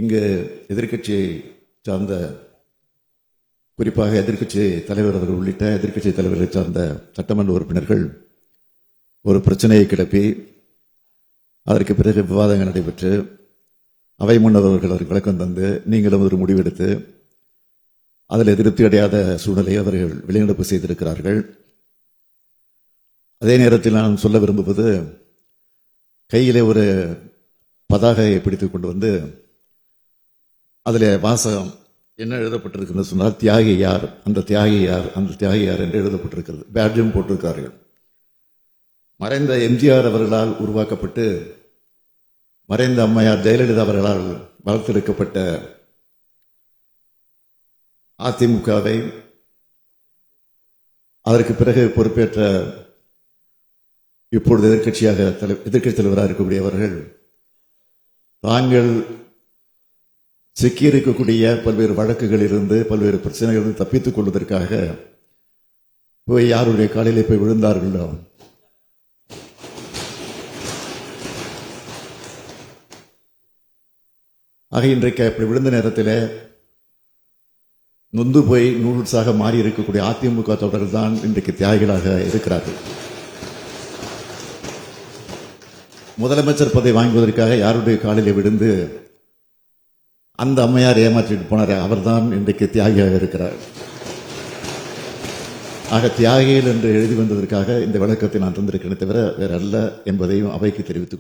இங்கு எதிர்க்கட்சியை சார்ந்த, குறிப்பாக எதிர்க்கட்சி தலைவர் அவர்கள் உள்ளிட்ட எதிர்க்கட்சி தலைவர்களை சார்ந்த சட்டமன்ற உறுப்பினர்கள் ஒரு பிரச்சனையை கிளப்பி அதற்கு பிறகு விவாதங்கள் நடைபெற்று அவை முன்னவர்கள் அவர்கள் விளக்கம் தந்து நீங்களும் ஒரு முடிவெடுத்து அதில் திருப்தி அடையாத சூழ்நிலையை அவர்கள் வெளிநடப்பு செய்திருக்கிறார்கள். அதே நேரத்தில் நான் சொல்ல விரும்புவது, கையிலே ஒரு பதாகையை பிடித்துக் கொண்டு வந்து அதில் வாசகம் என்ன எழுதப்பட்டிருக்கிறது சொன்னால், தியாகி யார், அந்த தியாகி யார், அந்த தியாகி யார் என்று எழுதப்பட்டிருக்கிறது. பேட்ஜும் போட்டிருக்கிறார்கள். மறைந்த எம்ஜிஆர் அவர்களால் உருவாக்கப்பட்டு மறைந்த அம்மையார் ஜெயலலிதா அவர்களால் வளர்த்தெடுக்கப்பட்ட அதிமுகவை அதற்கு பிறகு பொறுப்பேற்ற இப்பொழுது எதிர்க்கட்சி தலைவராக இருக்கக்கூடியவர்கள் தாங்கள் சிக்கியிருக்கக்கூடிய பல்வேறு வழக்குகளிலிருந்து பல்வேறு பிரச்சனைகளிலிருந்து தப்பித்துக் கொள்வதற்காக போய் யாருடைய காலையிலே போய் விழுந்தார்களோ ஆக இன்றைக்கு அப்படி விழுந்த நேரத்தில் நொந்து போய் நூல்ஸாக மாறி இருக்கக்கூடிய அதிமுக தொடர்கள் தான் இன்றைக்கு தியாகிகளாக இருக்கிறார்கள். முதலமைச்சர் பதவி வாங்குவதற்காக யாருடைய காலிலே விழுந்து அந்த அம்மையார் ஏமாற்றிட்டு போனார், அவர்தான் இன்றைக்கு தியாகியாக இருக்கிறார். ஆக தியாகிகள் என்று எழுதி வந்ததற்காக இந்த விளக்கத்தை நான் தந்திருக்கிறேன் தவிர வேற அல்ல என்பதையும் அவைக்கு தெரிவித்துக்